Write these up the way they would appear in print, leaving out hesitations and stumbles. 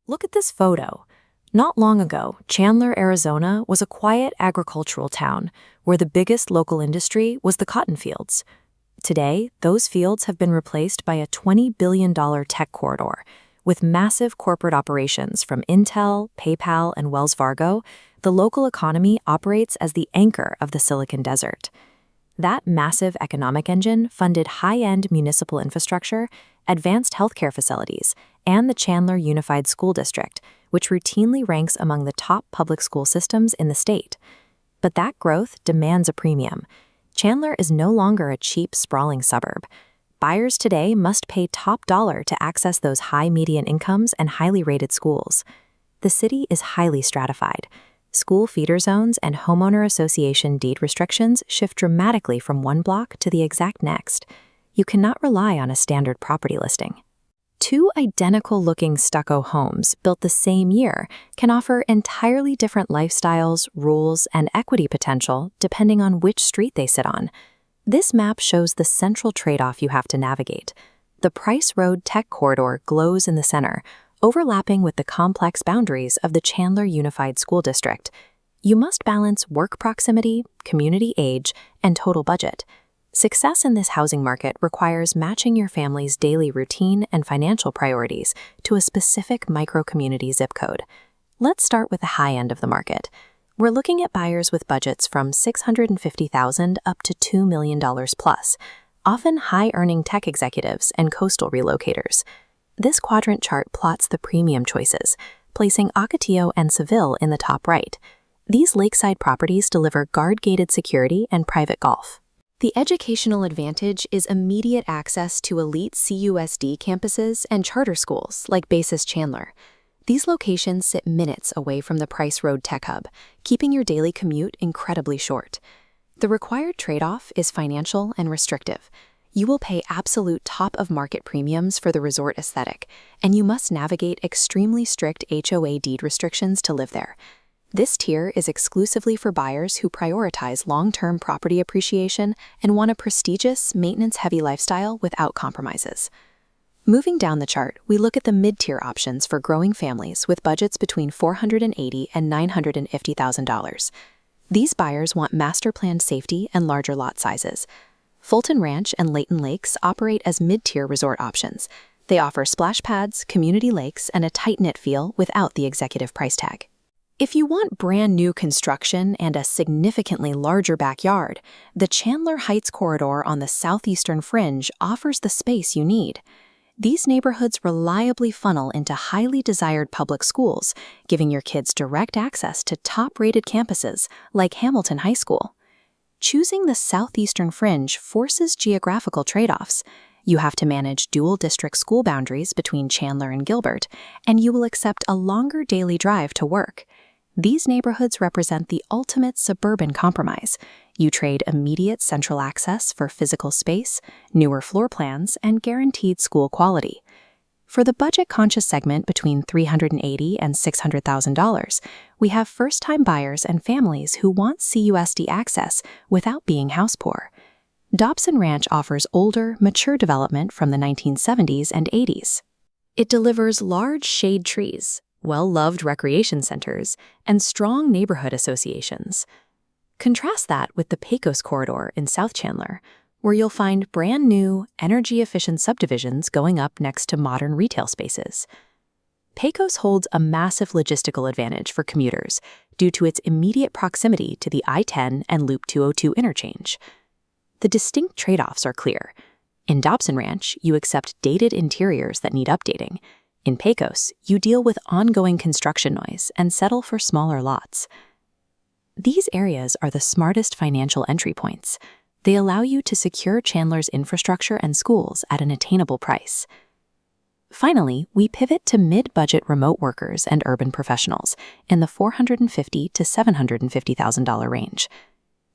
Look at this photo. Not long ago, Chandler, Arizona was a quiet agricultural town where the biggest local industry was the cotton fields. Today, those fields have been replaced by a $20 billion tech corridor. With massive corporate operations from Intel, PayPal, and Wells Fargo, the local economy operates as the anchor of the Silicon Desert. That massive economic engine funded high-end municipal infrastructure, advanced healthcare facilities, and the Chandler Unified School District, which routinely ranks among the top public school systems in the state. But that growth demands a premium. Chandler is no longer a cheap, sprawling suburb. Buyers today must pay top dollar to access those high median incomes and highly rated schools. The city is highly stratified. School feeder zones and homeowner association deed restrictions shift dramatically from one block to the exact next. You cannot rely on a standard property listing. Two identical-looking stucco homes built the same year can offer entirely different lifestyles, rules, and equity potential depending on which street they sit on. This map shows the central trade-off you have to navigate. The Price Road Tech Corridor glows in the center, overlapping with the complex boundaries of the Chandler Unified School District. You must balance work proximity, community age, and total budget. Success in this housing market requires matching your family's daily routine and financial priorities to a specific micro-community zip code. Let's start with the high end of the market. We're looking at buyers with budgets from $650,000 up to $2 million plus, often high-earning tech executives and coastal relocators. This quadrant chart plots the premium choices, placing Ocotillo and Seville in the top right. These lakeside properties deliver guard-gated security and private golf. The educational advantage is immediate access to elite CUSD campuses and charter schools like Basis Chandler. These locations sit minutes away from the Price Road Tech Hub, keeping your daily commute incredibly short. The required trade-off is financial and restrictive. You will pay absolute top-of-market premiums for the resort aesthetic, and you must navigate extremely strict HOA deed restrictions to live there. This tier is exclusively for buyers who prioritize long-term property appreciation and want a prestigious, maintenance-heavy lifestyle without compromises. Moving down the chart, we look at the mid-tier options for growing families with budgets between $480,000 and $950,000. These buyers want master-planned safety and larger lot sizes. Fulton Ranch and Layton Lakes operate as mid-tier resort options. They offer splash pads, community lakes, and a tight-knit feel without the executive price tag. If you want brand new construction and a significantly larger backyard, the Chandler Heights corridor on the southeastern fringe offers the space you need. These neighborhoods reliably funnel into highly desired public schools, giving your kids direct access to top-rated campuses like Hamilton High School. Choosing the southeastern fringe forces geographical trade-offs. You have to manage dual-district school boundaries between Chandler and Gilbert, and you will accept a longer daily drive to work. These neighborhoods represent the ultimate suburban compromise. You trade immediate central access for physical space, newer floor plans, and guaranteed school quality. For the budget-conscious segment between $380,000 and $600,000, we have first-time buyers and families who want CUSD access without being house poor. Dobson Ranch offers older, mature development from the 1970s and 80s. It delivers large shade trees, well-loved recreation centers, and strong neighborhood associations. Contrast that with the Pecos corridor in South Chandler, where you'll find brand-new, energy-efficient subdivisions going up next to modern retail spaces. Pecos holds a massive logistical advantage for commuters due to its immediate proximity to the I-10 and Loop 202 interchange. The distinct trade-offs are clear. In Dobson Ranch, you accept dated interiors that need updating. In Pecos, you deal with ongoing construction noise and settle for smaller lots. These areas are the smartest financial entry points. They allow you to secure Chandler's infrastructure and schools at an attainable price. Finally, we pivot to mid-budget remote workers and urban professionals in the $450,000 to $750,000 range.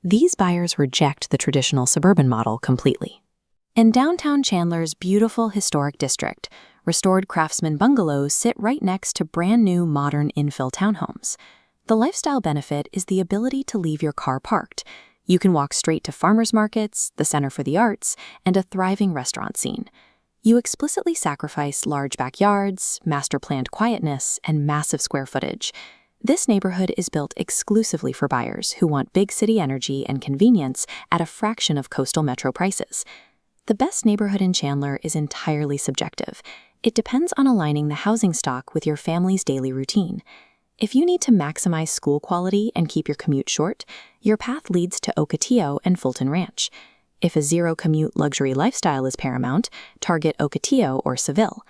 These buyers reject the traditional suburban model completely. In downtown Chandler's beautiful historic district, restored craftsman bungalows sit right next to brand-new modern infill townhomes. The lifestyle benefit is the ability to leave your car parked. You can walk straight to farmers markets, the Center for the Arts, and a thriving restaurant scene. You explicitly sacrifice large backyards, master-planned quietness, and massive square footage. This neighborhood is built exclusively for buyers who want big city energy and convenience at a fraction of coastal metro prices. The best neighborhood in Chandler is entirely subjective. It depends on aligning the housing stock with your family's daily routine. If you need to maximize school quality and keep your commute short, your path leads to Ocotillo and Fulton Ranch. If a zero-commute luxury lifestyle is paramount, target Ocotillo or Seville.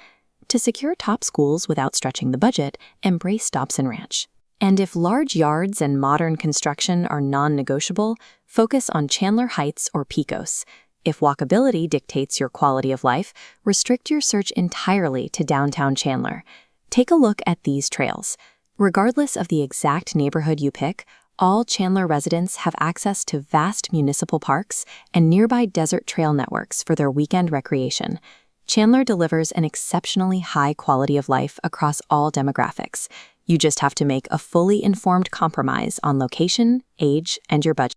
To secure top schools without stretching the budget, embrace Dobson Ranch. And if large yards and modern construction are non-negotiable, focus on Chandler Heights or Pecos. If walkability dictates your quality of life, restrict your search entirely to downtown Chandler. Take a look at these trails. Regardless of the exact neighborhood you pick, all Chandler residents have access to vast municipal parks and nearby desert trail networks for their weekend recreation. Chandler delivers an exceptionally high quality of life across all demographics. You just have to make a fully informed compromise on location, age, and your budget.